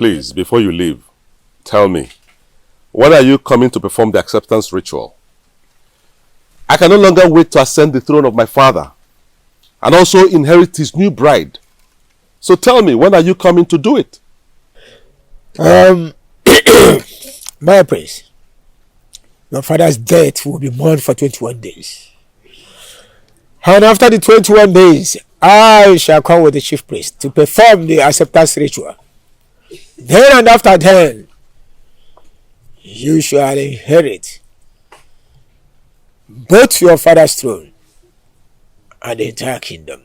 Please, before you leave, tell me, when are you coming to perform the acceptance ritual? I can no longer wait to ascend the throne of my father and also inherit his new bride. So tell me, when are you coming to do it? My prince, your father's death will be mourned for 21 days. And after the 21 days, I shall come with the chief priest to perform the acceptance ritual. Then and after then, you shall inherit both your father's throne and the entire kingdom.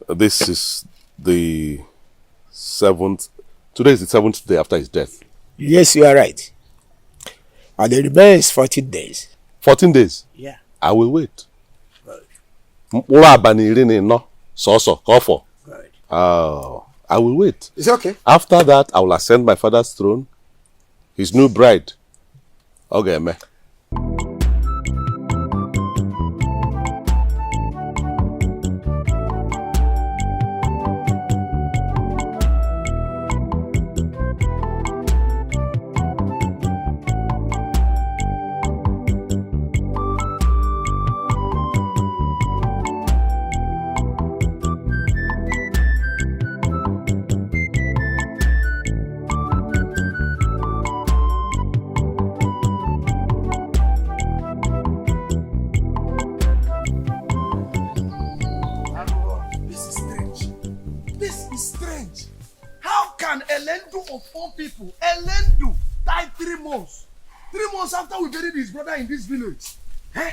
This is the 7th. Today is the 7th day after his death. Yes, you are right. And it remains 14 days. 14 days? Yeah. I will wait. Good. Good. Oh, I will wait. It's okay. After that, I will ascend my father's throne, his new bride. Okay, man. After we buried his brother in this village. Eh?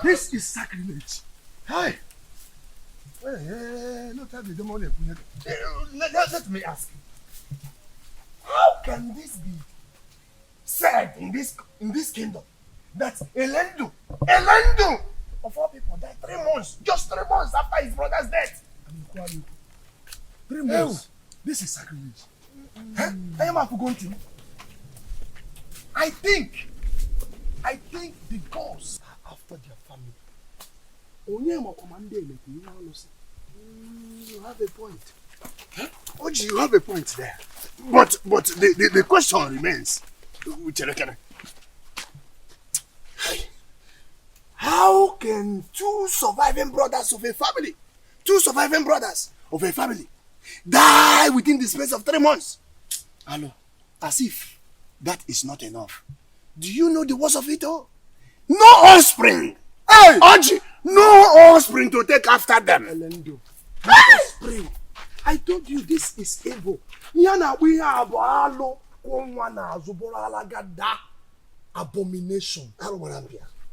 This is sacrilege. Hey! Let me ask you. How can this be said in this kingdom that Elendu of all people died 3 months, just 3 months after his brother's death? 3 months. This is sacrilege. I think the gods are after their family. You have a point. Huh? Oji, you have a point there. But the question remains. How can two surviving brothers of a family die within the space of 3 months? Hello, as if that is not enough. Do you know the worst of it all? No offspring! Hey! Oji, no offspring to take after them. Elendo. No offspring. I told you this is evil. Yana we have abomination.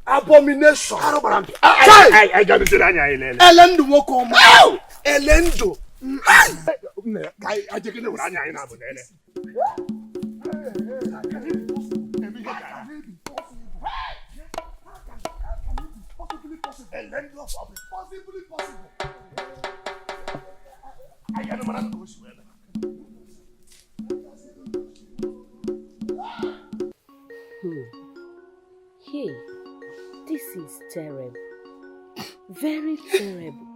Abomination. I got to say that. Elendo woko ma. Elendo. I take it over. Hey, this is terrible. Very terrible.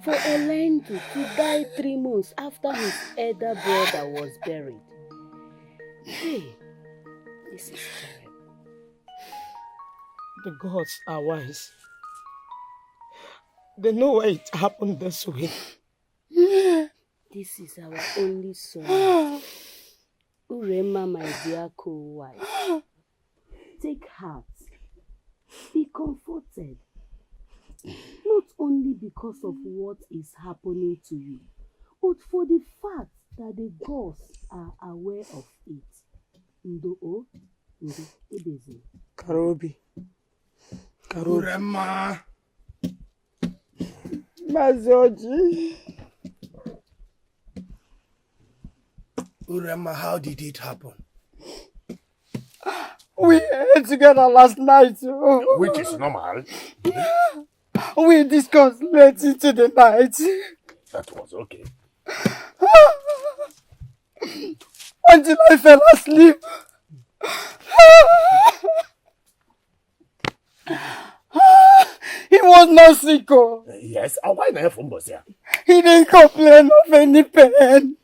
For Elendu to die 3 months after his elder brother was buried. Hey, this is terrible. The gods are wise. They know why it happened this way. This is our only son. Uremma, my dear co-wife. Take heart. Be comforted. Not only because of what is happening to you, but for the fact that the gods are aware of it. Ndo Ebezi. Karobi. Uremma. Mazoji. Uremma, how did it happen? We ate together last night. Which is normal. We discussed late into the night. That was okay. Until I fell asleep. He was not sick. Yes, why not from Bosia? He didn't complain of any pain.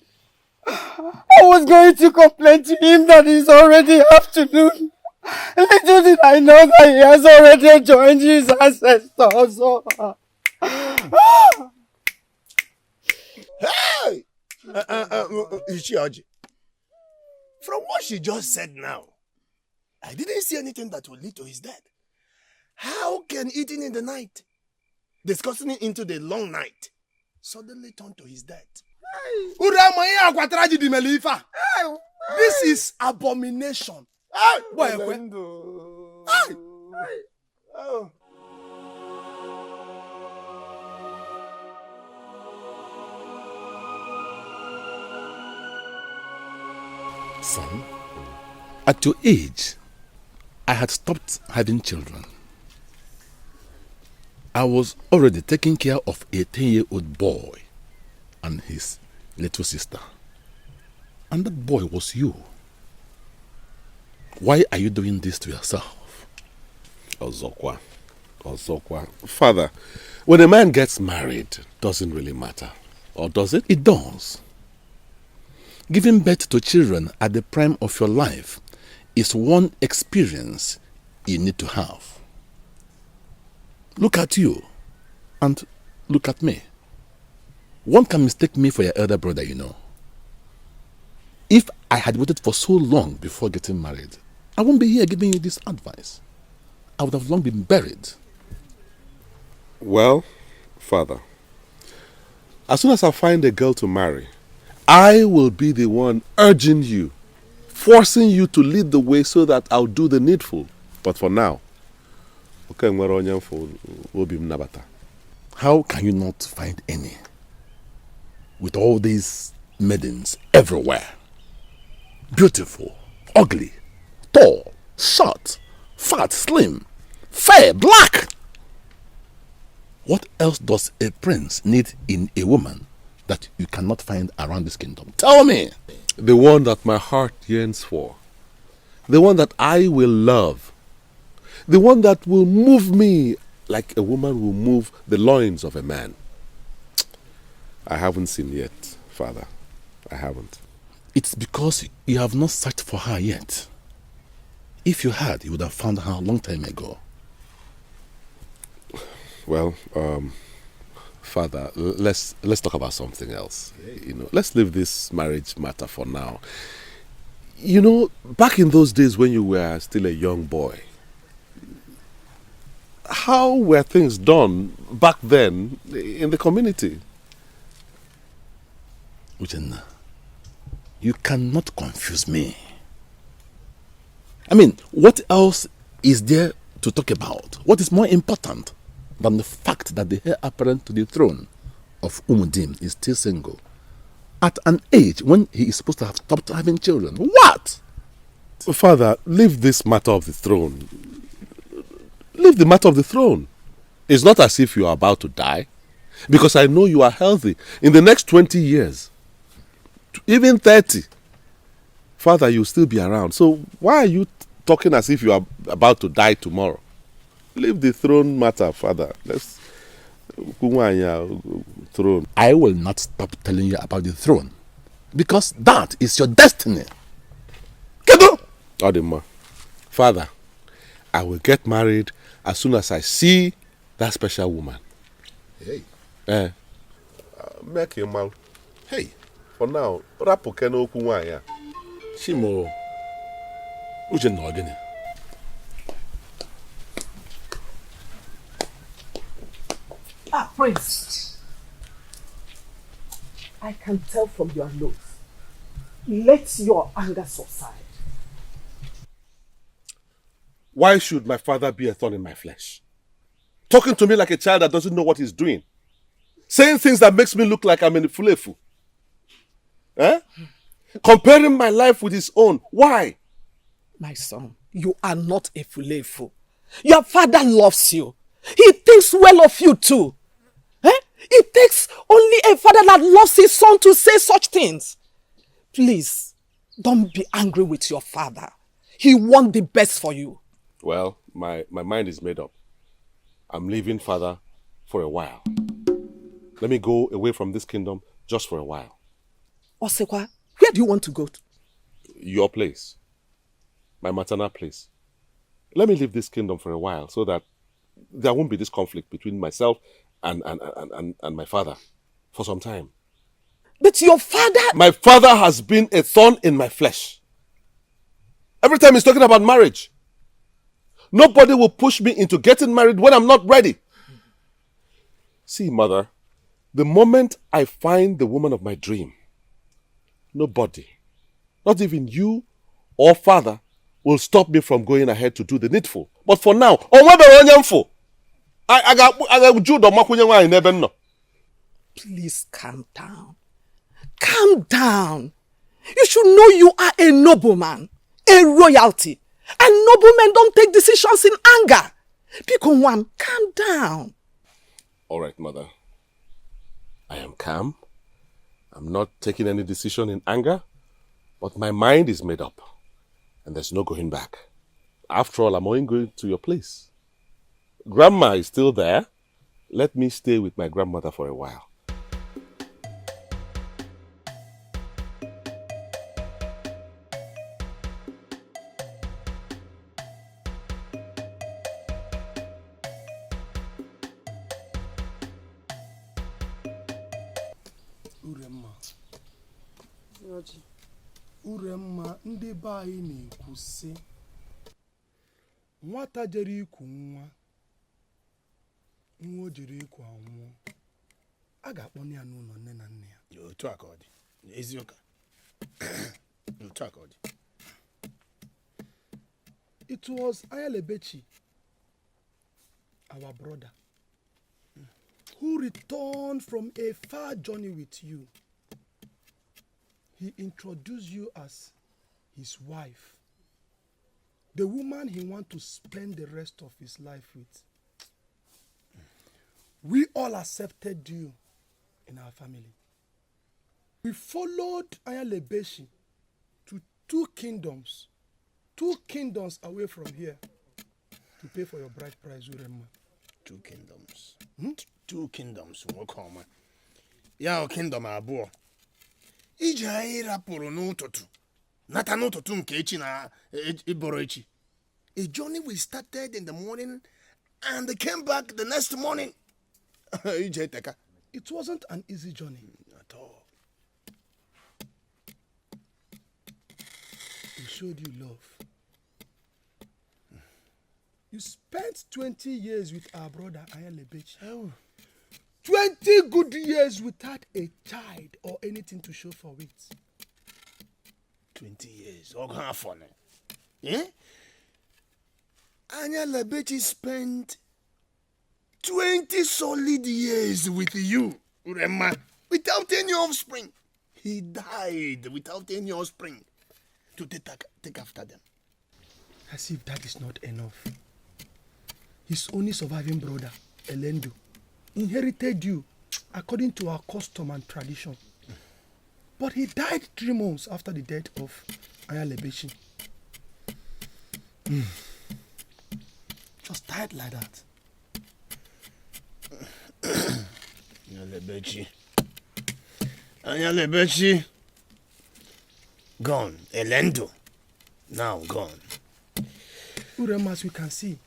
I was going to complain to him that it's already afternoon. Little did I know that he has already joined his ancestors. Hey! Ichioji, from what she just said now, I didn't see anything that would lead to his death. How can eating in the night, discussing it into the long night, suddenly turn to his death? This is abomination. Son, at your age, I had stopped having children. I was already taking care of a 10-year-old boy and his little sister. And that boy was you. Why are you doing this to yourself? Ozokwa. Father, when a man gets married, doesn't really matter. Or does it? It does. Giving birth to children at the prime of your life is one experience you need to have. Look at you and look at me. One can mistake me for your elder brother, you know. If I had waited for so long before getting married, I won't be here giving you this advice. I would have long been buried. Well, Father, as soon as I find a girl to marry, I will be the one urging you, forcing you to lead the way so that I'll do the needful. But for now, how can you not find any? With all these maidens everywhere. Beautiful, ugly, tall, short, fat, slim, fair, black. What else does a prince need in a woman that you cannot find around this kingdom? Tell me. The one that my heart yearns for. The one that I will love. The one that will move me like a woman will move the loins of a man. I haven't seen yet, Father. I haven't. It's because you have not searched for her yet. If you had, you would have found her a long time ago. Well, Father, let's talk about something else. You know, let's leave this marriage matter for now. You know, back in those days when you were still a young boy, how were things done back then in the community? Uchenna, you cannot confuse me. I mean, what else is there to talk about? What is more important than the fact that the heir apparent to the throne of Umudim is still single at an age when he is supposed to have stopped having children? What? Father, leave this matter of the throne. Leave the matter of the throne. It's not as if you are about to die, because I know you are healthy. In the next 20 years, even 30, Father, you'll still be around. So why are you talking as if you are about to die tomorrow? Leave the throne matter, Father. Let's throne. I will not stop telling you about the throne, because that is your destiny. Odima, Father, I will get married as soon as I see that special woman. Hey. Make him out. Hey, for now, rapo keno kuwanya. Shimo. Uje no again. Prince, I can tell from your looks. Let your anger subside. Why should my father be a thorn in my flesh? Talking to me like a child that doesn't know what he's doing. Saying things that makes me look like I'm in a fulefu. Comparing my life with his own. Why? My son, you are not a fulefu. Your father loves you. He thinks well of you too. It takes only a father that loves his son to say such things. Please, don't be angry with your father. He wants the best for you. Well, my mind is made up. I'm leaving, Father, for a while. Let me go away from this kingdom just for a while. Osekwa, Where do you want to go to? Your place. My maternal place. Let me leave this kingdom for a while so that there won't be this conflict between myself and my father for some time. But your father... My father has been a thorn in my flesh. Every time he's talking about marriage. Nobody will push me into getting married when I'm not ready. See, mother, the moment I find the woman of my dream, nobody, not even you or father, will stop me from going ahead to do the needful. But for now, please calm down. Calm down. You should know you are a nobleman, a royalty. And noblemen don't take decisions in anger. Pick one, calm down. All right, mother. I am calm. I'm not taking any decision in anger, but my mind is made up. And there's no going back. After all, I'm only going to your place. Grandma is still there. Let me stay with my grandmother for a while. Uremma ndị be anyị na-ekwu sị nwata jere iku nwa o jere iku anwụọ a ga-akpọ ya n'ụlọ nne na nna ya. Otu a ka ọ dị. Eziokwu. Otu a ka ọ dị. It was Ayalebechi, our brother, who returned from a far journey with you. He introduced you as his wife, the woman he wants to spend the rest of his life with. We all accepted you in our family. We followed Ayalebechi to two kingdoms away from here to pay for your bride price, Uremma. 2 kingdoms. 2 kingdoms. Nwokoma. Ya kingdom abụọ. Ije anyị rapụrụ n'ụtụtụ. Nata n'ụtụtụ nke echi na ịbọrọ echi. A journey we started in the morning and came back the next morning. Ije teka. It wasn't an easy journey At all. We showed you love. You spent 20 years with our brother Ayalebechi. Oh. 20 good years without a child or anything to show for it. 20 years. Funny. Eh? Ayalebechi spent 20 solid years with you, Uremma, without any offspring. He died without any offspring to take after them. As if that is not enough. His only surviving brother, Elendo, inherited you according to our custom and tradition. But he died 3 months after the death of Ayalebechi. Just died like that. Ayalebechi. Gone. Elendo. Now gone. Uremma, as we can see,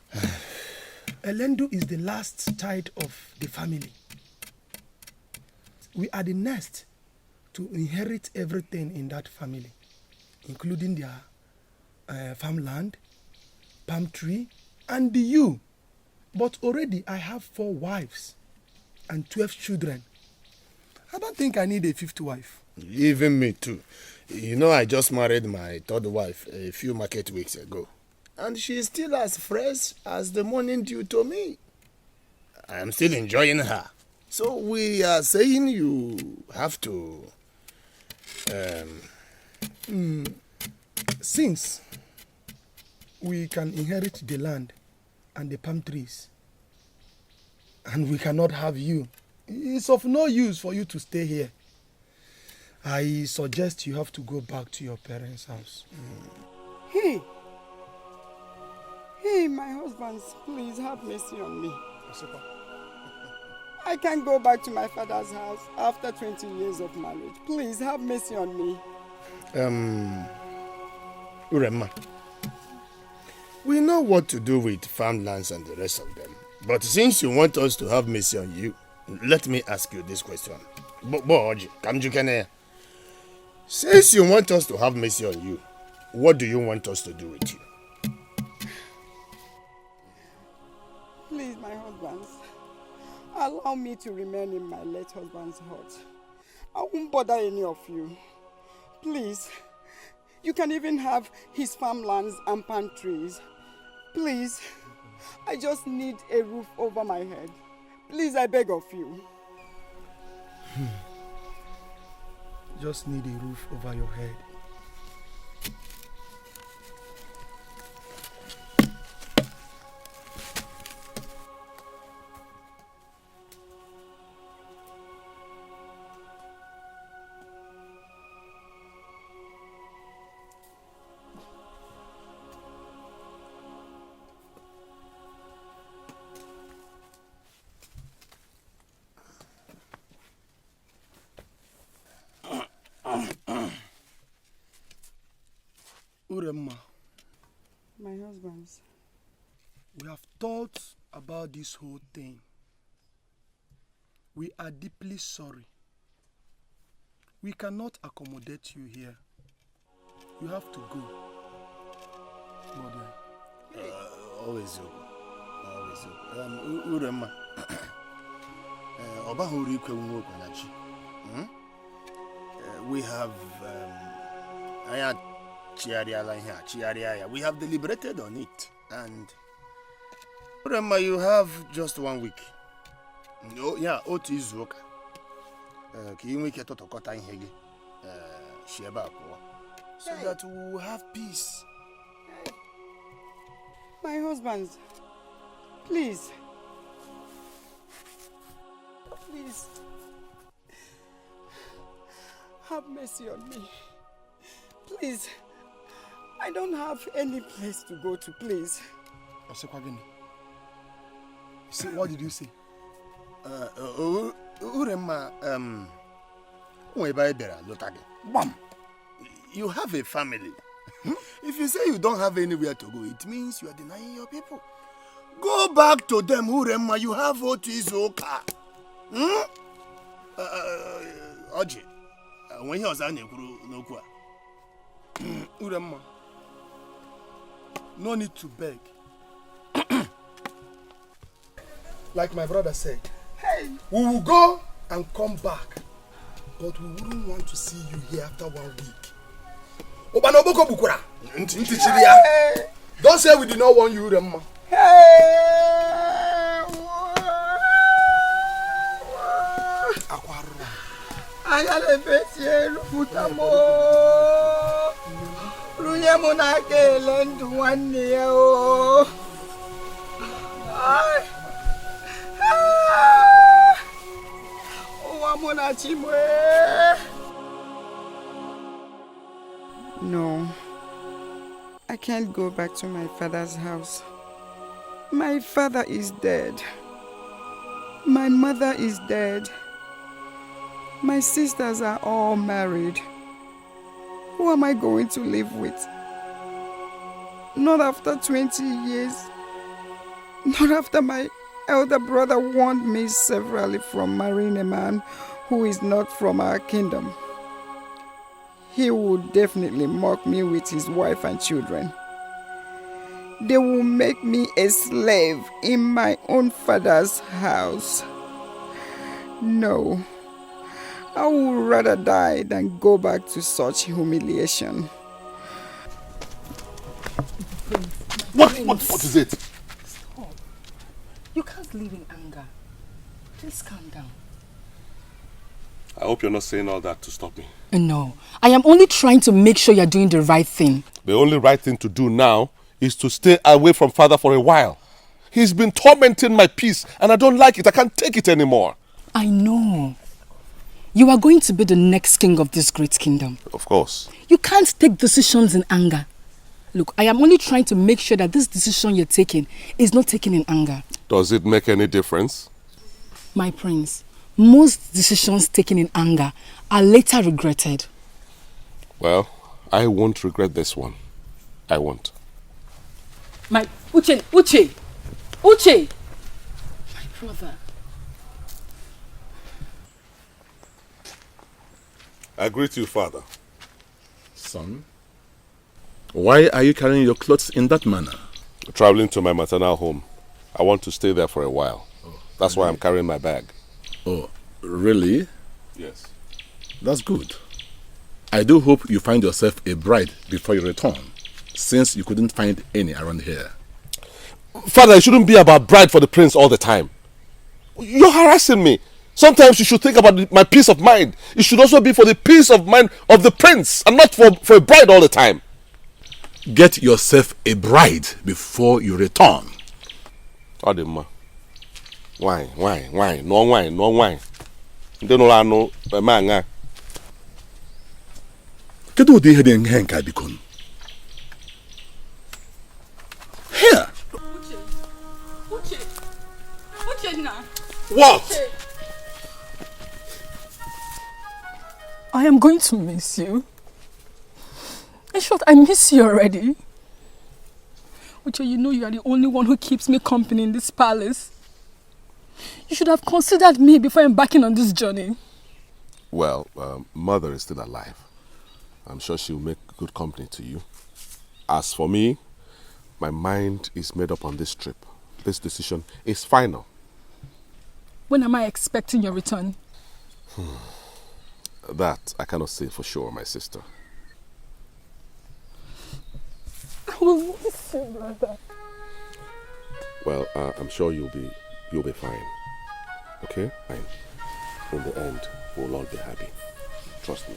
Elendo is the last child of the family. We are the next to inherit everything in that family, including their farmland, palm tree, and you. But already I have 4 wives and 12 children. I don't think I need a 5th wife. Even me too. You know, I just married my 3rd wife a few market weeks ago. And she is still as fresh as the morning dew to me. I am still enjoying her. So we are saying you have to... Since we can inherit the land and the palm trees, and we cannot have you, it's of no use for you to stay here. I suggest you have to go back to your parents' house. Hey, my husbands, please have mercy on me. I can't go back to my father's house after 20 years of marriage. Please have mercy on me. Uremma, we know what to do with farmlands and the rest of them. But since you want us to have mercy on you, let me ask you this question. Since you want us to have mercy on you, what do you want us to do with you? Please, my husbands, allow me to remain in my late husband's hut. I won't bother any of you. Please, you can even have his farmlands and palm trees. Please, I just need a roof over my head. Please, I beg of you. Just need a roof over your head. Uremma, My husbands. we have thought about this whole thing. We are deeply sorry. We cannot accommodate you here. You have to go. Mother. Always you. Always you. Uremma. We have we have deliberated on it, and Uremma, you have just 1 week. No, yeah, otu izuoka. Ka inwe ike tụtụkọta ihe gị si ebe a pụọ, so that we will have peace. My husbands, please. Please. Have mercy on me. Please. I don't have any place to go to, please. What did you say? Uremma, you have a family. If you say you don't have anywhere to go, it means you are denying your people. Go back to them, Uremma. You have what is okay. Oji, when you are Uremma, no need to beg. Like my brother said, we will go and come back, but we wouldn't want to see you here after 1 week. Don't say we did not want you, Uremma. No, I can't go back to my father's house. My father is dead. My mother is dead. My sisters are all married. Who am I going to live with? Not after 20 years. Not after my elder brother warned me severally from marrying a man who is not from our kingdom. He would definitely mock me with his wife and children. They will make me a slave in my own father's house. No, I would rather die than go back to such humiliation. What is it? Stop. You can't live in anger. Please calm down. I hope you're not saying all that to stop me. No, I am only trying to make sure you're doing the right thing. The only right thing to do now is to stay away from father for a while. He's been tormenting my peace and I don't like it. I can't take it anymore. I know. You are going to be the next king of this great kingdom. Of course. You can't take decisions in anger. Look, I am only trying to make sure that this decision you're taking is not taken in anger. Does it make any difference? My prince, most decisions taken in anger are later regretted. Well, I won't regret this one. I won't. My Uche! My brother. I greet you, father. Son, why are you carrying your clothes in that manner? Traveling to my maternal home. I want to stay there for a while. That's why I'm carrying my bag. Oh, really? Yes. That's good. I do hope you find yourself a bride before you return, since you couldn't find any around here. Father, it shouldn't be about bride for the prince all the time. You're harassing me. Sometimes you should think about my peace of mind. It should also be for the peace of mind of the prince and not for a bride all the time. Get yourself a bride before you return. Adima. Wine. No wine. No manga. Kedu ụdị ihe dị ihe nke a biko? Here. Uche now. What? I am going to miss you. In short, I miss you already. Uche, you know you are the only one who keeps me company in this palace. You should have considered me before embarking on this journey. Well, mother is still alive. I'm sure she'll make good company to you. As for me, my mind is made up on this trip. This decision is final. When am I expecting your return? That I cannot say for sure, my sister. I will miss you, brother. Well, I'm sure you'll be fine. Okay? Fine. In the end, we'll all be happy. Trust me.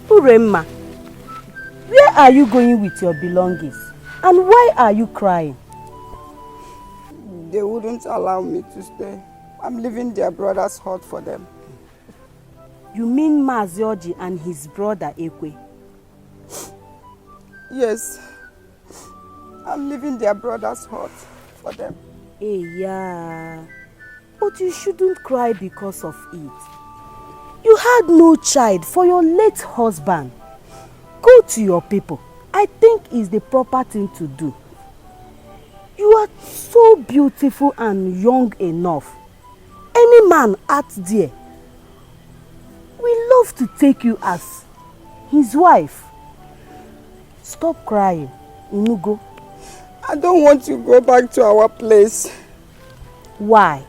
Uremma, where are you going with your belongings? And why are you crying? They wouldn't allow me to stay. I'm leaving their brother's hut for them. You mean Mazioji and his brother Ekwe? Yes. I'm leaving their brother's hut for them. Hey, yeah. But you shouldn't cry because of it. You had no child for your late husband. Go to your people. I think it's the proper thing to do. You are so beautiful and young enough. Any man out there will love to take you as his wife. Stop crying, Inugo. I don't want to go back to our place. Why?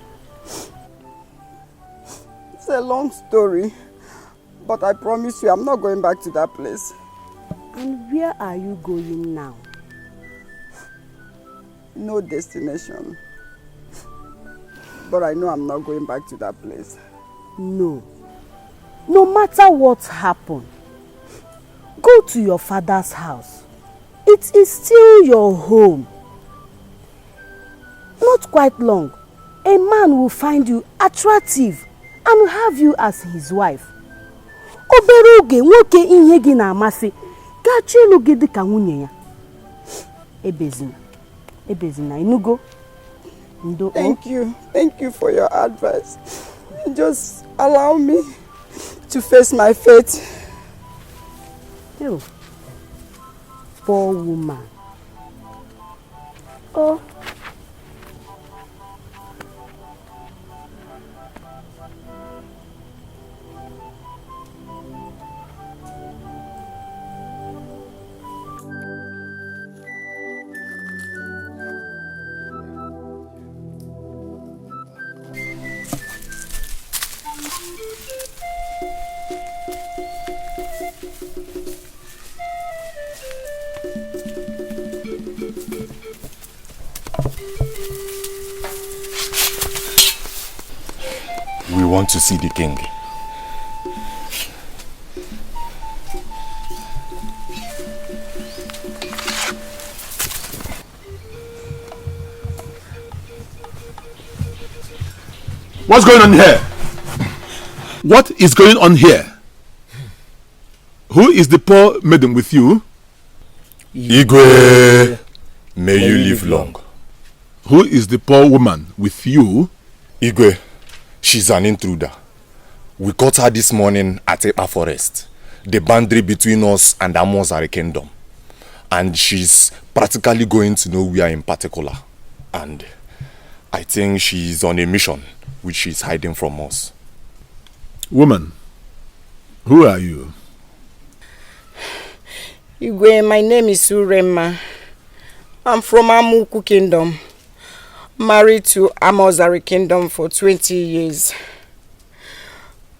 It's a long story, but I promise you I'm not going back to that place. And where are you going now? No destination. But I know I'm not going back to that place. No. No matter what happened, Go to your father's house. It is still your home. Not quite long, a man will find you attractive and will have you as his wife. Obere oge nwoke ihe gị na-amasị ga-achọ ịlụ gị dịka nwunye ya. Ebezina, inugo. Thank you for your advice. Just allow me to face my fate. Oh, poor woman. Oh. We want to see the king. What's going on here? What is going on here? Who is the poor maiden with you? Igwe, may you live long. Who is the poor woman with you? Igwe, she's an intruder. We caught her this morning at Epa Forest, the boundary between us and Amozari Kingdom. And she's practically going to nowhere in particular. And I think she's on a mission which she's hiding from us. Woman, who are you? Igwe, my name is Uremma. I'm from Amuku Kingdom. Married to Amozari Kingdom for 20 years.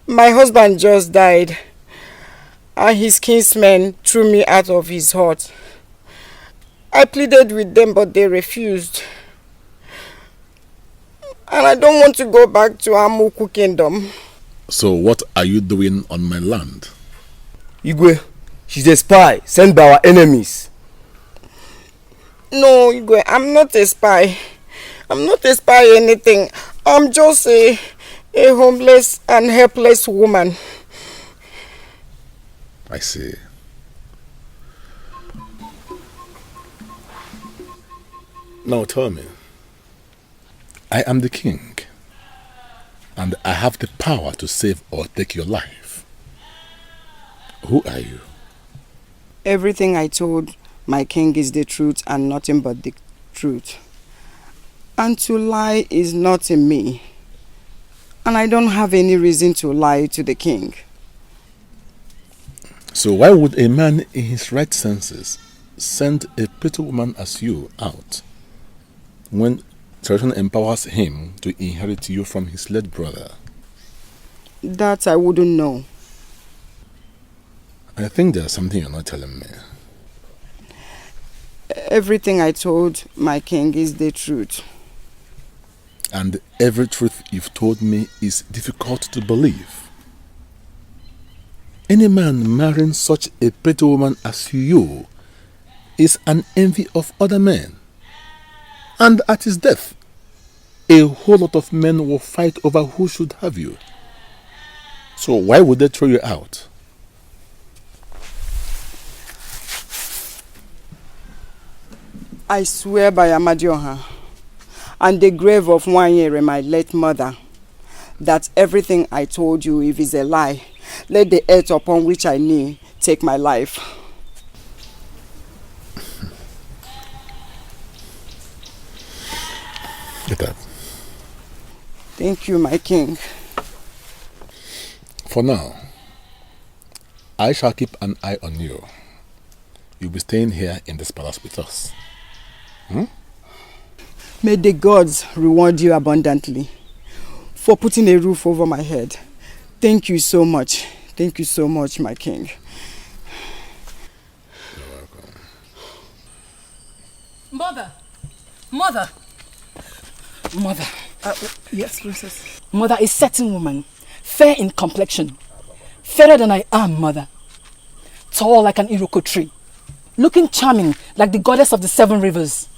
My husband just died, and his kinsmen threw me out of his hut. I pleaded with them, but they refused. And I don't want to go back to Amuku Kingdom. So what are you doing on my land? Igwe, she's a spy sent by our enemies. No, Igwe, I'm not a spy. I'm not a spy anything. I'm just a homeless and helpless woman. I see. Now tell me. I am the king, and I have the power to save or take your life. Who are you? Everything I told my king is the truth and nothing but the truth. And to lie is not in me. And I don't have any reason to lie to the king. So why would a man in his right senses send a pretty woman as you out when tradition empowers him to inherit you from his late brother? That I wouldn't know. I think there's something you're not telling me. Everything I told my king is the truth. And every truth you've told me is difficult to believe. Any man marrying such a pretty woman as you is an envy of other men. And at his death, a whole lot of men will fight over who should have you. So why would they throw you out? I swear by Amadioha and the grave of Uremma, my late mother, that everything I told you, if it's a lie, let the earth upon which I kneel take my life. Get up. Thank you, my king. For now, I shall keep an eye on you. You'll be staying here in this palace with us. May the gods reward you abundantly for putting a roof over my head. Thank you so much. Thank you so much, my king. You're welcome. Mother. Yes, princess. Mother, a certain woman, fair in complexion, fairer than I am, mother, tall like an iroko tree, looking charming like the goddess of the 7 rivers,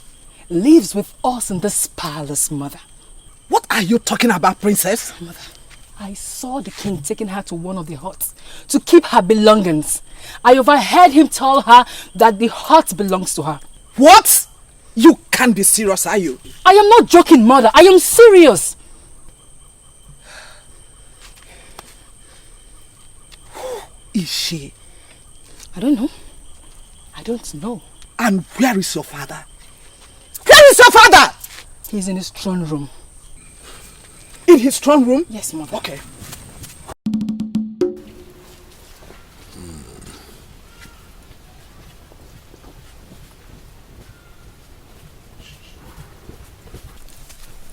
lives with us in this palace, mother. What are you talking about, princess? Mother, I saw the king taking her to one of the huts to keep her belongings. I overheard him tell her that the hut belongs to her. What? You can't be serious, are you? I am not joking, mother. I am serious. Who is she? I don't know. I don't know. And where is your father? Where is your father? He's in his throne room. In his throne room? Yes, mother. Okay.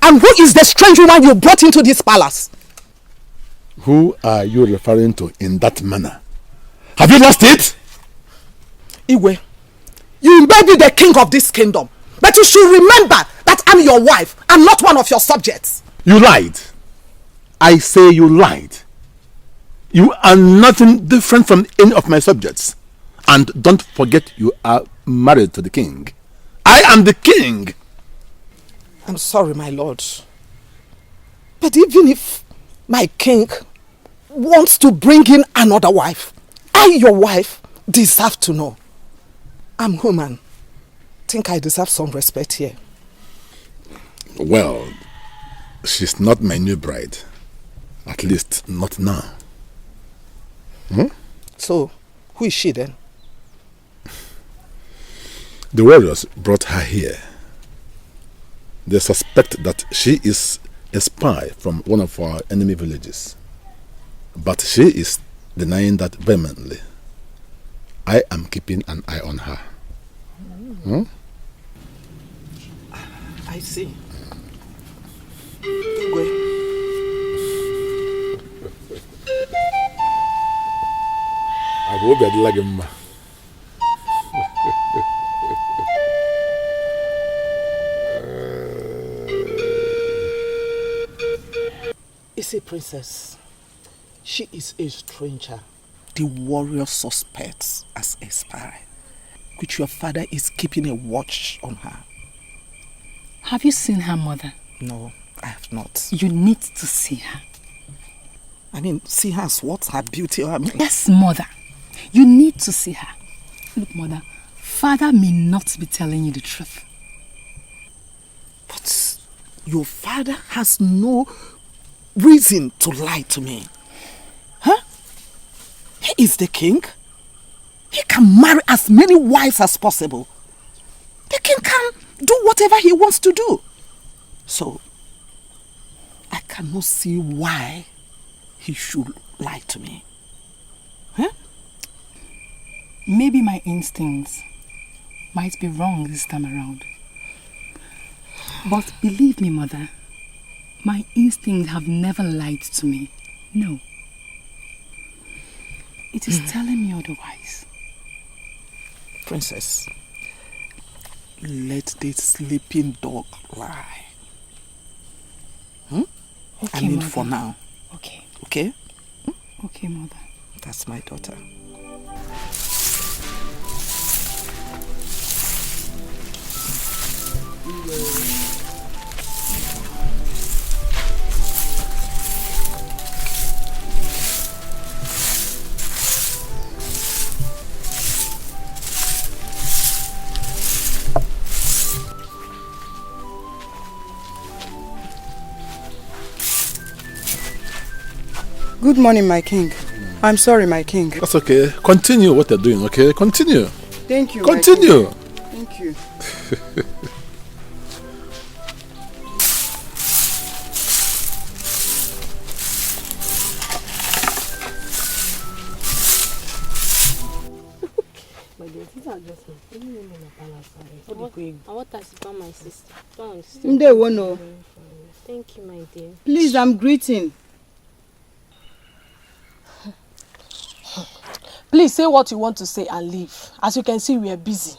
And who is the strange woman you brought into this palace? Who are you referring to in that manner? Have you lost it? Iwe, you may be the king of this kingdom, but you should remember that I'm your wife and not one of your subjects. You lied. I say you lied. You are nothing different from any of my subjects. And don't forget you are married to the king. I am the king. I'm sorry, my lord. But even if my king wants to bring in another wife, I, your wife, deserve to know. I'm human. Think I deserve some respect here. Well, she's not my new bride. At least not now. So, who is she then? The warriors brought her here. They suspect that she is a spy from one of our enemy villages. But she is denying that vehemently. I am keeping an eye on her. I see. You see, princess, she is a stranger. The warrior suspects as a spy, which your father is keeping a watch on her. Have you seen her, mother? No, I have not. You need to see her. I mean, see her as what? Her beauty? I mean, yes, mother. You need to see her. Look, mother, father may not be telling you the truth. But your father has no reason to lie to me. Huh? He is the king. He can marry as many wives as possible. The king can do whatever he wants to do. So, I cannot see why he should lie to me. Huh? Maybe my instincts might be wrong this time around. But believe me, mother, my instincts have never lied to me. No. It is telling me otherwise. Princess, let the sleeping dog lie. Okay, I mean, mother. for now. Okay. Okay? Okay, mother. That's my daughter. Good morning, my king. I'm sorry, my king. That's okay. Continue what you're doing, okay? Continue. Thank you. Continue. Thank you. I want to sit my sister. Thank you, my dear. Please, I'm greeting. Please say what you want to say and leave. As you can see, we are busy.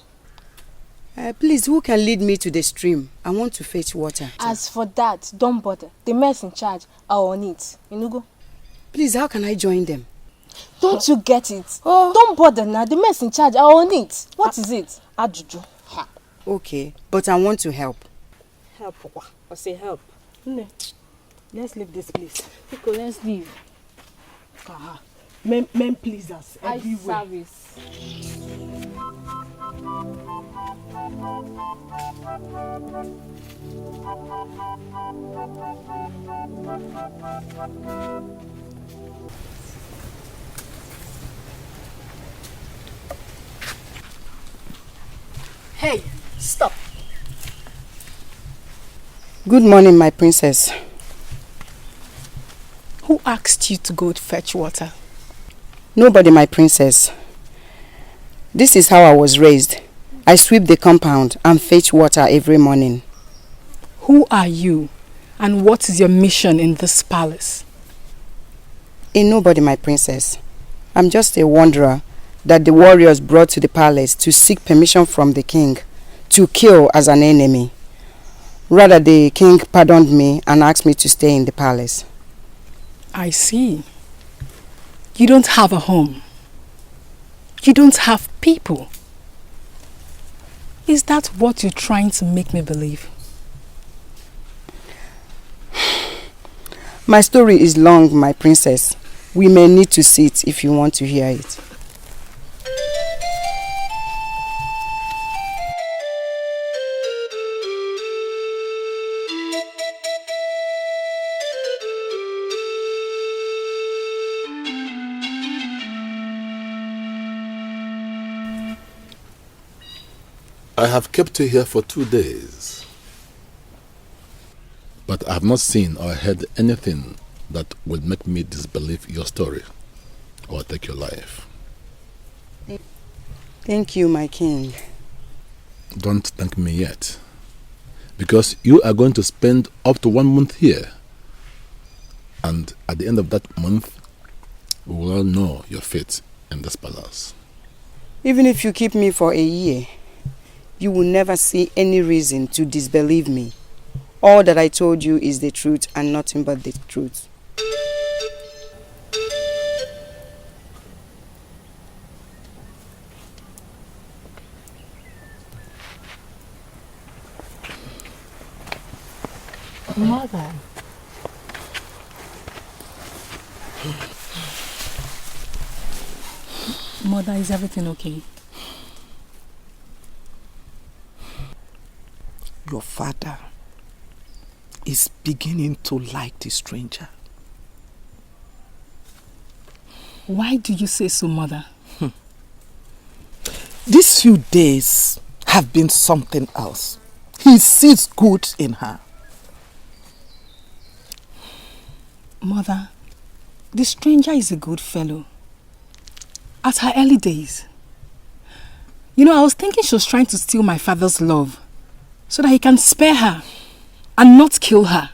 Please, who can lead me to the stream? I want to fetch water. As for that, don't bother. The men in charge are on it. Inugo. Please, how can I join them? Don't you get it? Don't bother now. The man's in charge. I own it. What is it? Ajuju. Okay, but I want to help. Help. I say help. Let's leave this place. Okay, let's leave. Men pleasers everywhere. Service. Hey, stop. Good morning, my princess. Who asked you to go fetch water? Nobody, my princess. This is how I was raised. I sweep the compound and fetch water every morning. Who are you and what is your mission in this palace? A nobody, my princess. I'm just a wanderer that the warriors brought to the palace to seek permission from the king to kill as an enemy. Rather, the king pardoned me and asked me to stay in the palace. I see. You don't have a home. You don't have people. Is that what you're trying to make me believe? My story is long, my princess. We may need to sit if you want to hear it. I have kept you here for 2 days, but I have not seen or heard anything that would make me disbelieve your story or take your life. Thank you, my king. Don't thank me yet, because you are going to spend up to 1 month here, and at the end of that month, we will all know your fate in this palace. Even if you keep me for a year, you will never see any reason to disbelieve me. All that I told you is the truth and nothing but the truth. Mother. Mother, is everything okay? Your father is beginning to like the stranger. Why do you say so, Mother? These few days have been something else. He sees good in her. Mother, the stranger is a good fellow. At her early days. You know, I was thinking she was trying to steal my father's love so that he can spare her and not kill her.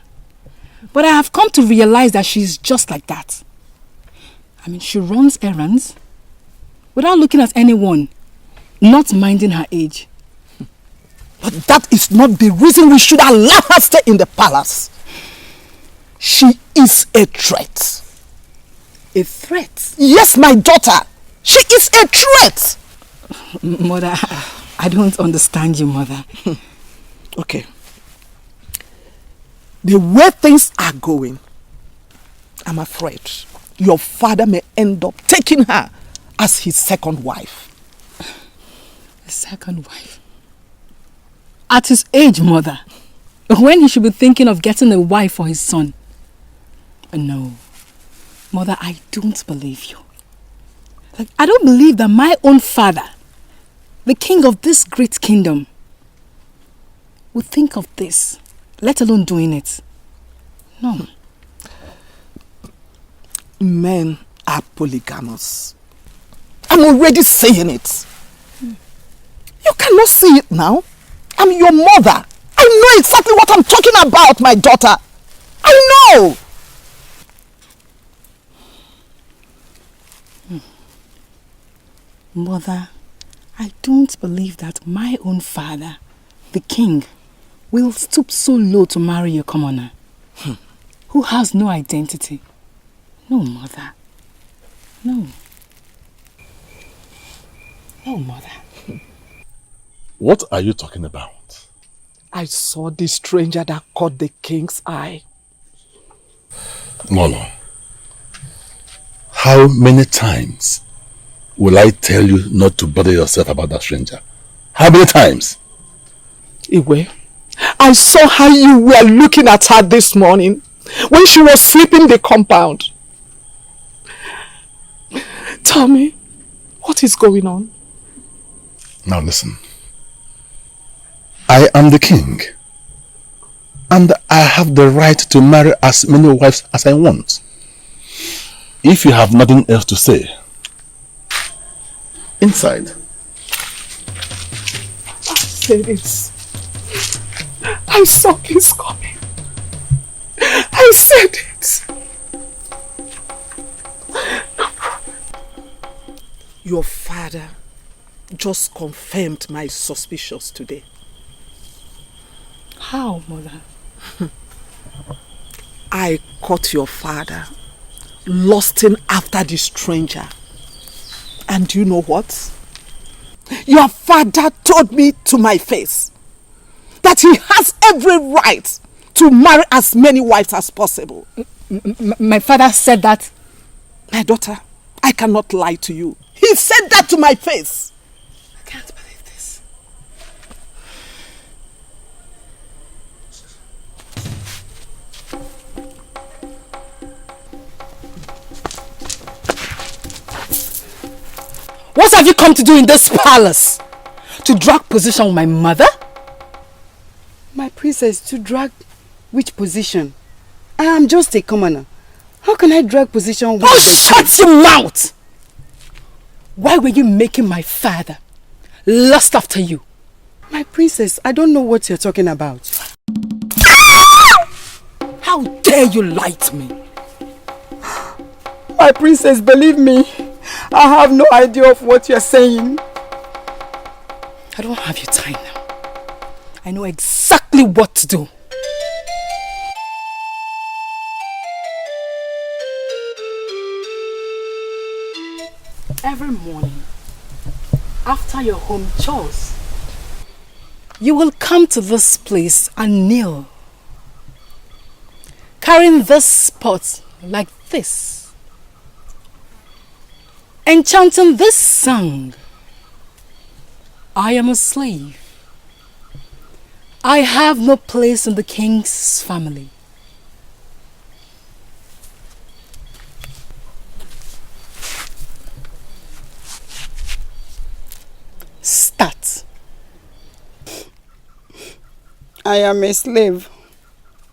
But I have come to realize that she's just like that. I mean, she runs errands without looking at anyone, not minding her age. But that is not the reason we should allow her stay in the palace. She is a threat. A threat? Yes, my daughter. She is a threat. Mother, I don't understand you, Mother. Okay. The way things are going, I'm afraid your father may end up taking her as his second wife. A second wife? At his age, Mother, when he should be thinking of getting a wife for his son. No. Mother, I don't believe you. I don't believe that my own father, the king of this great kingdom, would think of this, let alone doing it. No. Men are polygamous. I'm already saying it. You cannot see it now. I'm your mother. I know exactly what I'm talking about, my daughter. I know. Mother, I don't believe that my own father, the king, will stoop so low to marry a commoner who has no identity. No, Mother. No. No, Mother. What are you talking about? I saw the stranger that caught the king's eye. Molo, how many times will I tell you not to bother yourself about that stranger? How many times? Iwe, I saw how you were looking at her this morning when she was sweeping the compound. Tell me, what is going on? Now listen. I am the king. And I have the right to marry as many wives as I want. If you have nothing else to say, inside. I said it. I saw this coming. I said it. No problem. Your father just confirmed my suspicions today. How, Mother? I caught your father lusting after the stranger. And you know what? Your father told me to my face that he has every right to marry as many wives as possible. My father said that? My daughter, I cannot lie to you. He said that to my face. I can't believe this. What have you come to do in this palace? To drag position with my mother? My princess, to drag which position? I am just a commoner. How can I drag position with shut your mouth! Why were you making my father lust after you? My princess, I don't know what you're talking about. How dare you lie to me? My princess, believe me, I have no idea of what you're saying. I don't have your time now. I know exactly what to do. Every morning, after your home chores, you will come to this place and kneel, carrying this pot like this, and chanting this song. I am a slave. I have no place in the king's family. Start. I am a slave.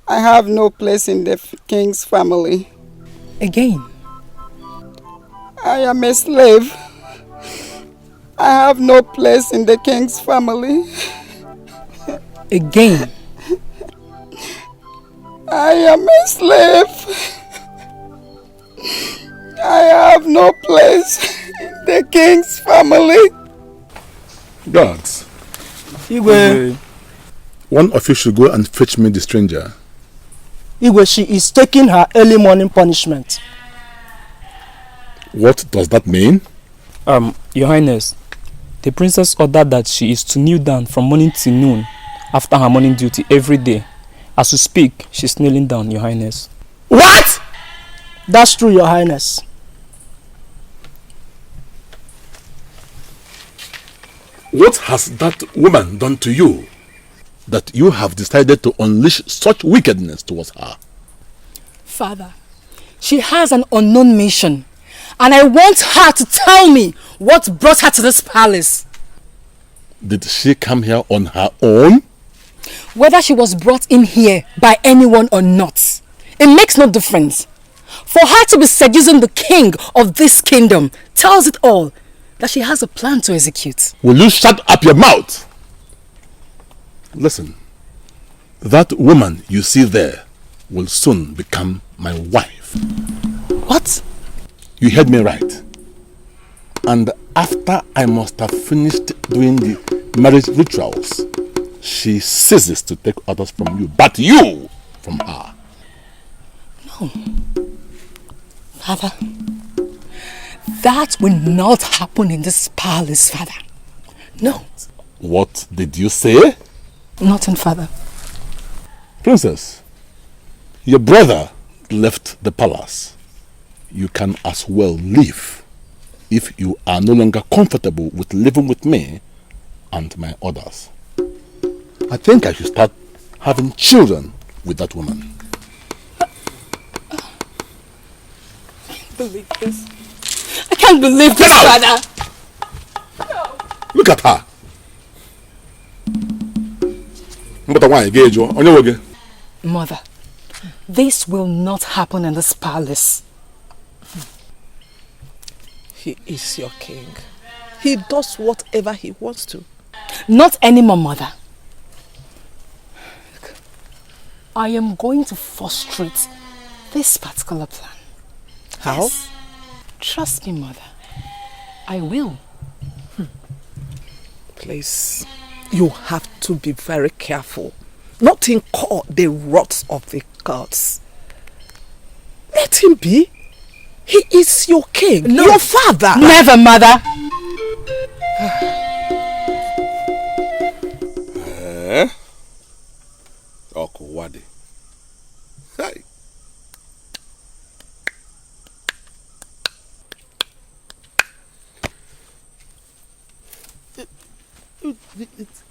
I have no place in the king's family. Again. I am a slave. I have no place in the king's family. Again. I am a slave. I have no place in the king's family. Guards. Igwe. One of you should go and fetch me the stranger. Igwe, she is taking her early morning punishment. What does that mean? Your Highness, the princess ordered that she is to kneel down from morning till noon after her morning duty every day. As we speak, she's kneeling down, Your Highness. What? That's true, Your Highness. What has that woman done to you that you have decided to unleash such wickedness towards her? Father, she has an unknown mission, and I want her to tell me what brought her to this palace. Did she come here on her own? Whether she was brought in here by anyone or not, it makes no difference. For her to be seducing the king of this kingdom tells it all that she has a plan to execute. Will you shut up your mouth? Listen, that woman you see there will soon become my wife. What? You heard me right. And after I must have finished doing the marriage rituals, she ceases to take orders from you, but you from her. No. Father, That will not happen in this palace, Father. No. What did you say? Nothing, Father. Princess, your brother left the palace. You can as well leave if you are no longer comfortable with living with me and my orders. I think I should start having children with that woman. Believe this. I can't believe this, Father. Look at her. Mother, this will not happen in this palace. He is your king. He does whatever he wants to. Not anymore, Mother. I am going to frustrate this particular plan. How? Yes. Trust me, Mother. I will. Please, you have to be very careful. Not incur the wrath of the gods. Let him be. He is your king, No. your father. Never, Mother. Okuwade. Hey.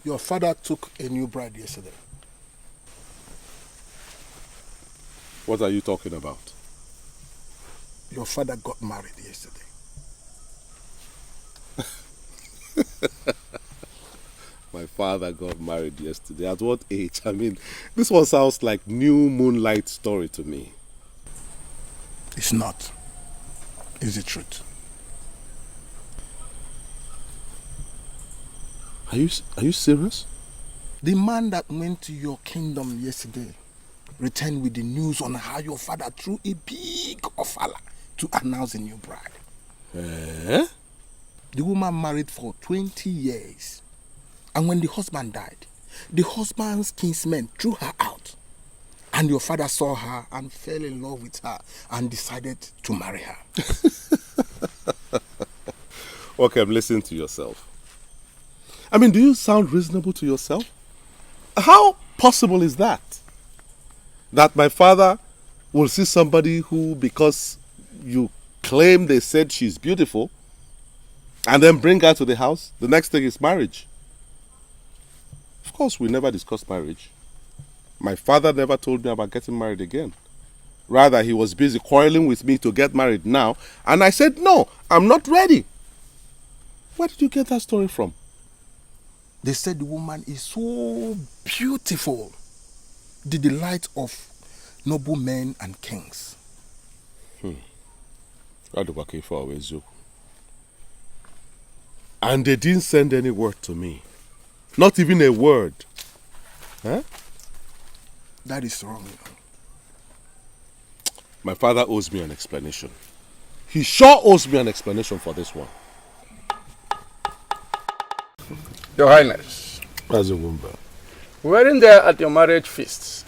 Your father took a new bride yesterday. What are you talking about? Your father got married yesterday. My father got married yesterday. At what age? I mean, this one sounds like new moonlight story to me. It's not. It's the truth. Are you serious? The man that went to your kingdom yesterday returned with the news on how your father threw a big ofala to announce a new bride. Eh? The woman married for 20 years. And when the husband died, the husband's kinsmen threw her out. And your father saw her and fell in love with her and decided to marry her. Okay, listen to yourself. I mean, do you sound reasonable to yourself? How possible is that? That my father will see somebody who, because you claim they said she's beautiful, and then bring her to the house, the next thing is marriage. Of course, we never discussed marriage. My father never told me about getting married again. Rather, he was busy quarreling with me to get married now, and I said, no, I'm not ready. Where did you get that story from? They said the woman is so beautiful, the delight of noble men and kings. And they didn't send any word to me. Not even a word. Huh? That is wrong, you know. My father owes me an explanation. He sure owes me an explanation for this one. Your Highness, Azugumba. we weren't there at your marriage feast,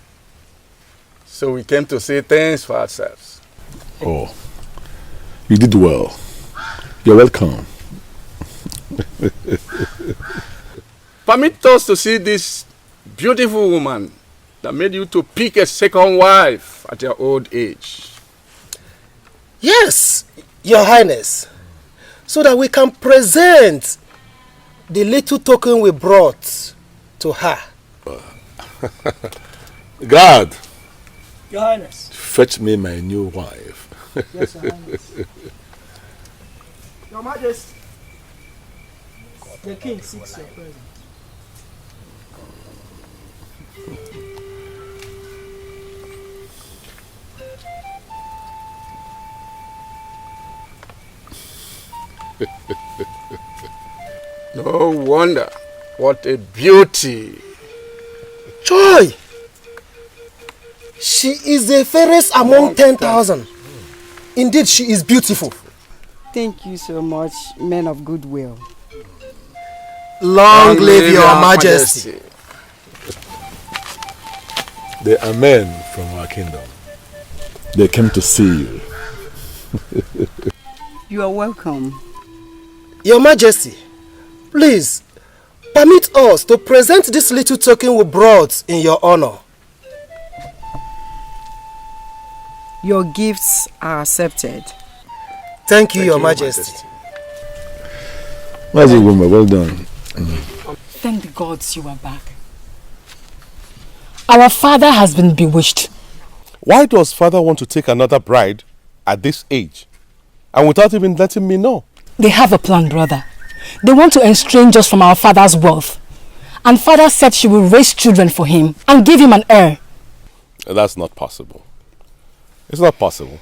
so we came to see things for ourselves. Oh, you did well. You're welcome. Permit us to see this beautiful woman that made you to pick a second wife at your old age. Yes, Your Highness, so that we can present the little token we brought to her. God, Your Highness. fetch me my new wife. Yes, Your Highness. Your Majesty, the king seeks your presence. No wonder. What a beauty. Joy! She is the fairest among 10,000. Indeed, she is beautiful. Thank you so much, men of goodwill. Long live your majesty. They are men from our kingdom. They came to see you. You are welcome. Your Majesty, please, permit us to present this little token we brought in your honor. Your gifts are accepted. Thank you, Your Majesty. Well done. Thank the gods you are back. Our father has been bewitched. Why does father want to take another bride at this age? And without even letting me know? They have a plan, brother. They want to estrange us from our father's wealth. And father said she will raise children for him and give him an heir. That's not possible. It's not possible.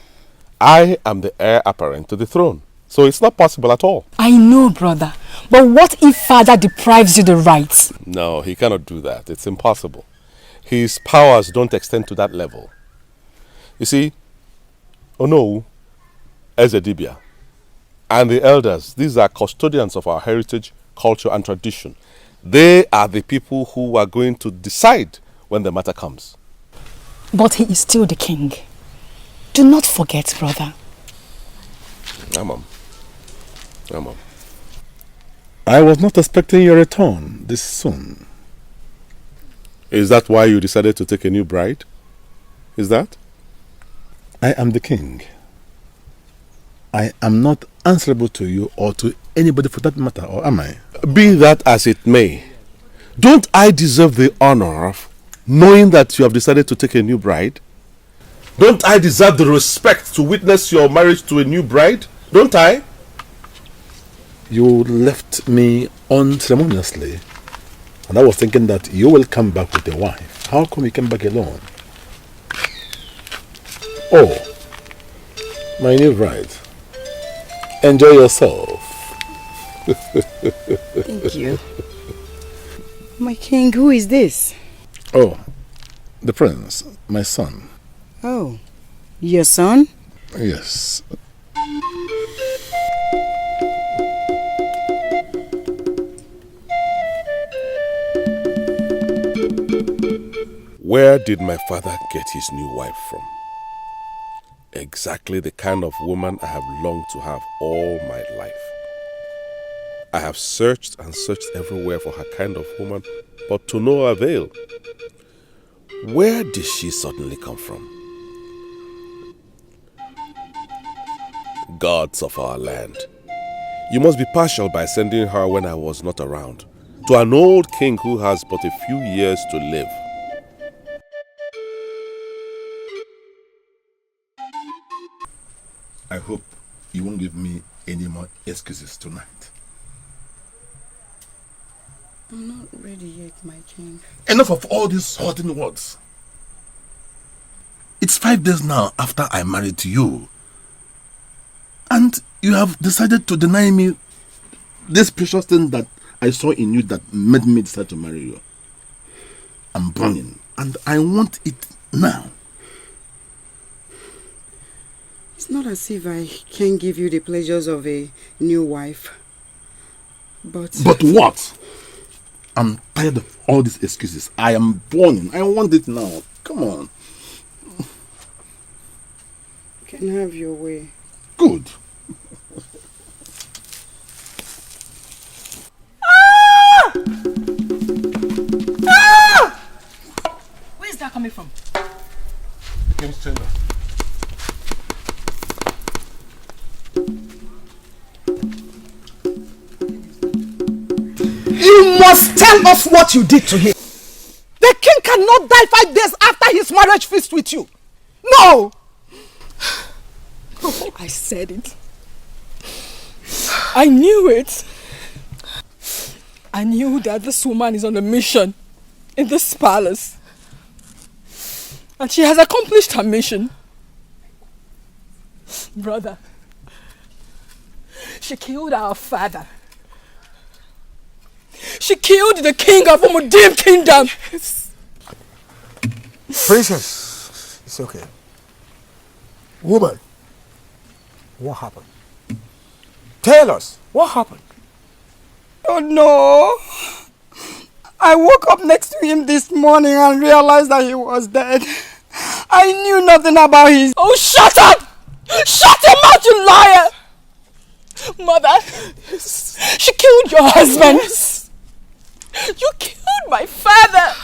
I am the heir apparent to the throne. So it's not possible at all. I know, brother. But what if father deprives you the rights? No, he cannot do that. It's impossible. His powers don't extend to that level. You see, Onowu, Ezedibia, and the elders, these are custodians of our heritage, culture, and tradition. They are the people who are going to decide when the matter comes. But he is still the king. Do not forget, brother. Mom. I was not expecting your return this soon. Is that why you decided to take a new bride? Is that? I am the king. I am not answerable to you or to anybody for that matter, or am I? Be that as it may, don't I deserve the honor of knowing that you have decided to take a new bride? Don't I deserve the respect to witness your marriage to a new bride? Don't I? You left me unceremoniously, and I was thinking that you will come back with a wife. How come you came back alone? Oh, my new bride. Enjoy yourself. Thank you. My king, who is this? Oh, the prince, my son. Oh, your son? Yes. Where did my father get his new wife from? Exactly the kind of woman I have longed to have all my life. I have searched and searched everywhere for her kind of woman, but to no avail. Where did she suddenly come from? Gods of our land, you must be partial by sending her when I was not around, to an old king who has but a few years to live. I hope you won't give me any more excuses tonight. I'm not ready yet, my king. Enough of all these hurting words. It's 5 days now after I married you. And you have decided to deny me this precious thing that I saw in you that made me decide to marry you. I'm burning and I want it now. It's not as if I can give you the pleasures of a new wife. But what? I'm tired of all these excuses. I am burning. I want it now. Come on. You can have your way. Good. Where is that coming from? The king's chamber. You must tell us what you did to him. The king cannot die 5 days after his marriage feast with you. No! I said it. I knew it. I knew that this woman is on a mission in this palace. And she has accomplished her mission. Brother, she killed our father. She killed the king of Umudim Kingdom. Princess, it's okay. Woman, what happened? Tell us, what happened? Oh no! I woke up next to him this morning and realized that he was dead. I knew nothing about his... Oh, shut up! Shut him out, you liar! Mother, she killed your husband. You killed my father.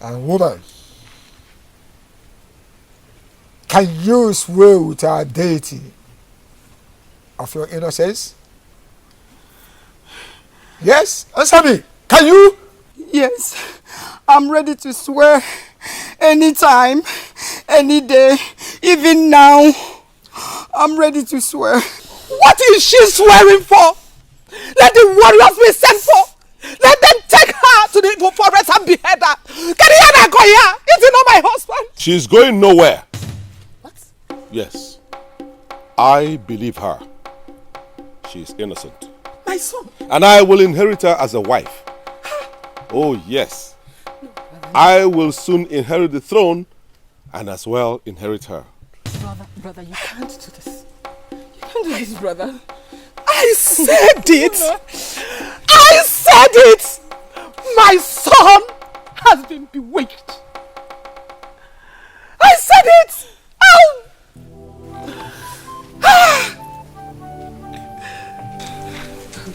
And woman, can you swear with our deity of your innocence? Yes? Answer me. Can you? Yes, I'm ready to swear anytime, any day, even now. I'm ready to swear. What is she swearing for? Let the warriors be sent for. Let them take her to the forest and behead her. Is it not my husband? She's going nowhere. What? Yes. I believe her. She is innocent. My son. And I will inherit her as a wife. Oh, yes. I will soon inherit the throne and as well inherit her. Brother, you can't do this. You can't do this, brother. I said it. I said it. My son has been bewitched. I said it.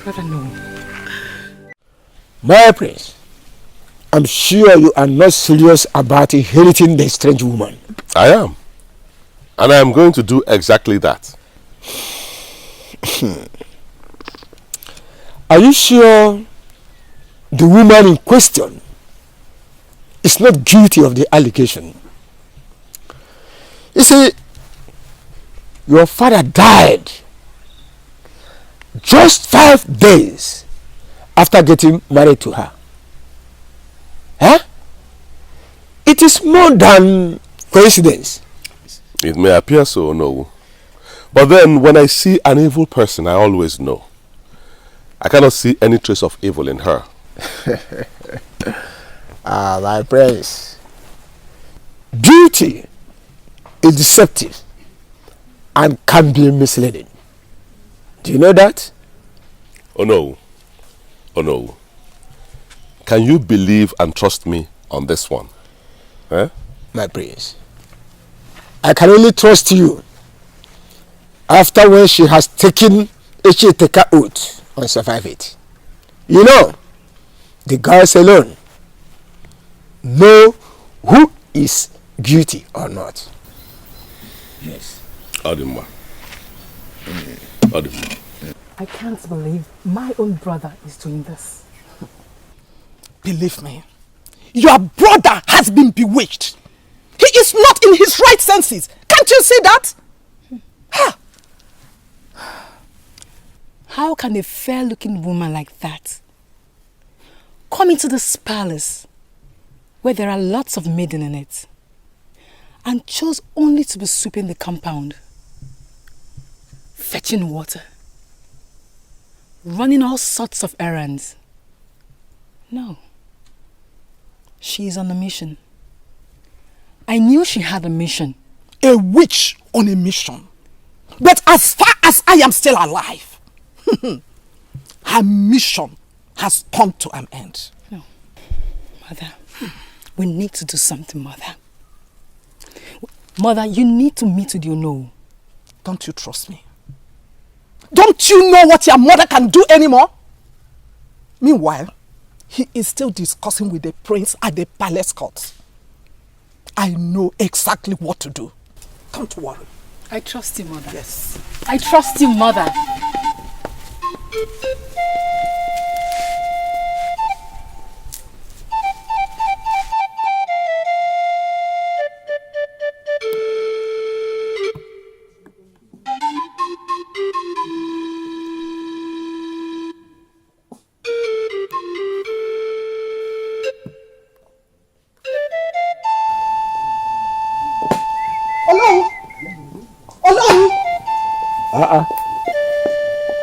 Brother, no. My prince, I'm sure you are not serious about inheriting the strange woman. I am. And I am going to do exactly that. Are you sure the woman in question is not guilty of the allegation? You see, your father died just 5 days after getting married to her. Huh? It is more than coincidence. It may appear so, no. But then when I see an evil person, I always know. I cannot see any trace of evil in her. My prince. Beauty is deceptive and can be misleading. Do you know that? Oh no. Oh no. Can you believe and trust me on this one? Eh? My prince, I can only trust you after when she has taken Echiteka oath and survive it. You know, the gods alone know who is guilty or not. Yes. Adima. Adima. I can't believe my own brother is doing this. Believe me, your brother has been bewitched. He is not in his right senses. Can't you see that? How can a fair-looking woman like that come into this palace where there are lots of maidens in it and chose only to be sweeping the compound, fetching water, running all sorts of errands? No. She is on a mission. I knew she had a mission. A witch on a mission. But as far as I am still alive, her mission has come to an end. No. Mother, we need to do something, Mother. Mother, you need to meet with your no. Don't you trust me? Don't you know what your mother can do anymore? Meanwhile, he is still discussing with the prince at the palace court. I know exactly what to do. Don't worry. I trust you, Mother. Yes. I trust you, Mother.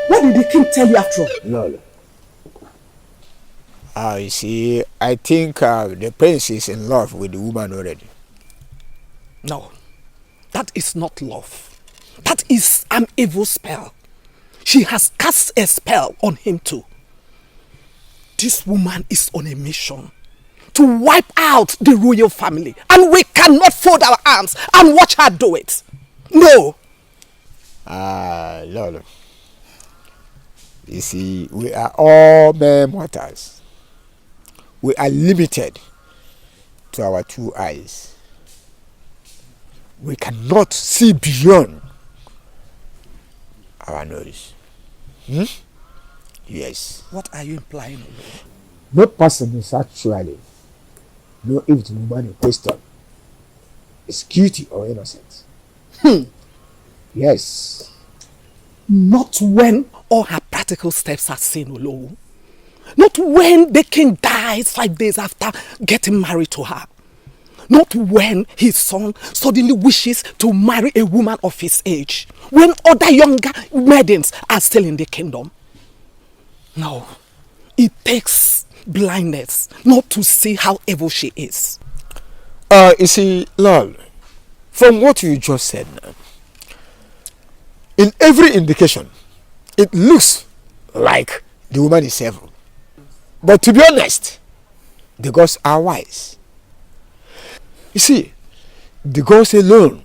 What did the king tell you after all? No. You see, I think the prince is in love with the woman already. No, that is not love. That is an evil spell. She has cast a spell on him too. This woman is on a mission to wipe out the royal family, and we cannot fold our arms and watch her do it. No. Lord, you see, we are all mere mortals. We are limited to our two eyes. We cannot see beyond our nose. Yes. What are you implying? No person is actually know if the woman in question is guilty or innocent. Yes. Not when all her practical steps are seen, Olo. Not when the king dies 5 days after getting married to her. Not when his son suddenly wishes to marry a woman of his age. When other younger maidens are still in the kingdom. No. It takes blindness not to see how evil she is. You see, Lord, from what you just said now, in every indication, it looks like the woman is evil. But to be honest, the gods are wise. You see, the gods alone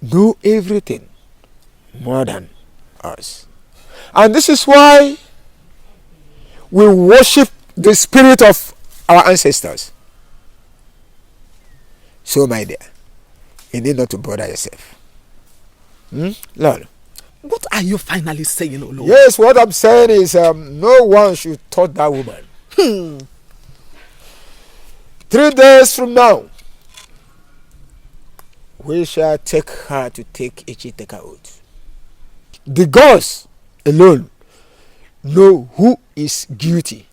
know everything more than us. And this is why we worship the spirit of our ancestors. So, my dear, you need not to bother yourself. Lord. What are you finally saying, Olo? Yes, what I'm saying is no one should touch that woman. 3 days from now, we shall take her to take Ichiteka out. The gods alone know who is guilty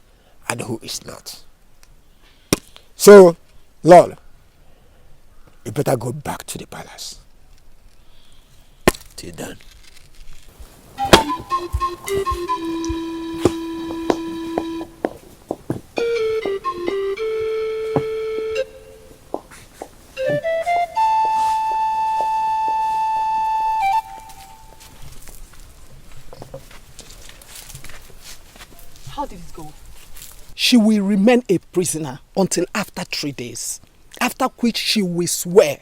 and who is not. So, Lord, you better go back to the palace. Till then. How did it go? She will remain a prisoner until after 3 days, after which she will swear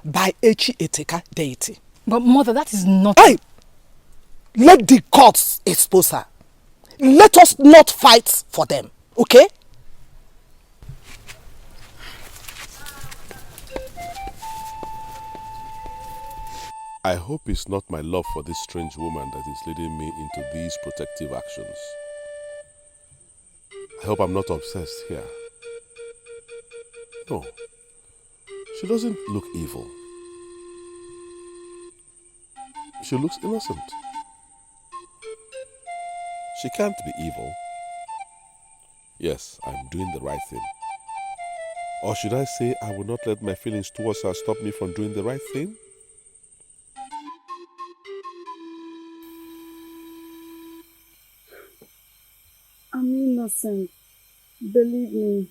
by Echi Eteka deity. But mother, that is not... Hey! Let the courts expose her. Let us not fight for them, okay? I hope it's not my love for this strange woman that is leading me into these protective actions. I hope I'm not obsessed here. No, she doesn't look evil. She looks innocent. She can't be evil. Yes, I'm doing the right thing. Or should I say, I will not let my feelings towards her stop me from doing the right thing? I'm innocent. Believe me.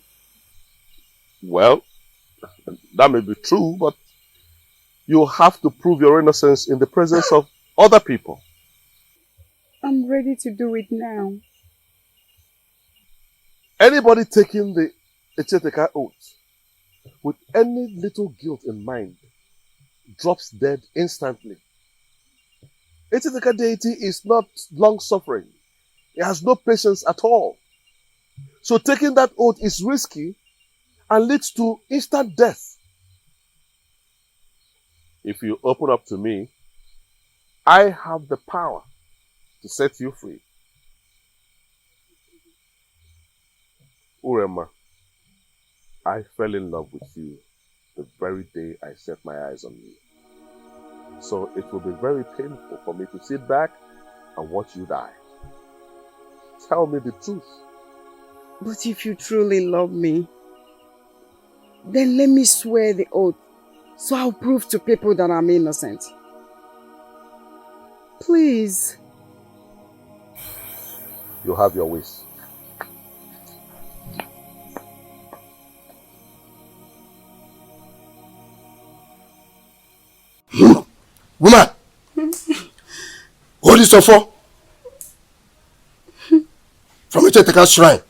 Well, that may be true, but you have to prove your innocence in the presence of other people. I'm ready to do it now. Anybody taking the Echeteka oath with any little guilt in mind drops dead instantly. Echeteka deity is not long-suffering. It has no patience at all. So taking that oath is risky and leads to instant death. If you open up to me, I have the power to set you free. Uremma, I fell in love with you the very day I set my eyes on you. So it will be very painful for me to sit back and watch you die. Tell me the truth. But if you truly love me, then let me swear the oath so I'll prove to people that I'm innocent. Please. You have your wish. Woman! Hold this for from Echeteka's shrine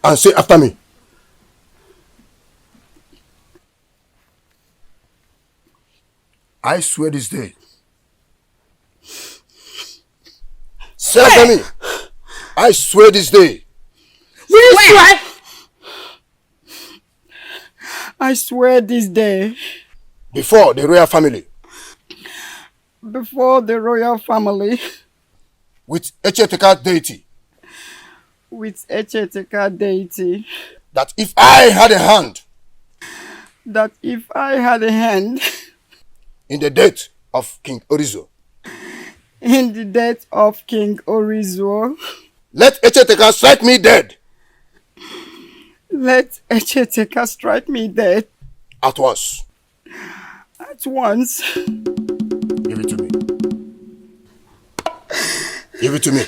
and say after me. I swear this day Say after me. I swear this day. Will you swear? I swear this day. Before the royal family. Before the royal family. With Echeteka deity. With Echeteka deity. That if I had a hand. That if I had a hand. In the death of King Orizo. In the death of King Orizo. Let Echeteka strike me dead. Let Echeteka strike me dead. At once. At once. Give it to me. Give it to me.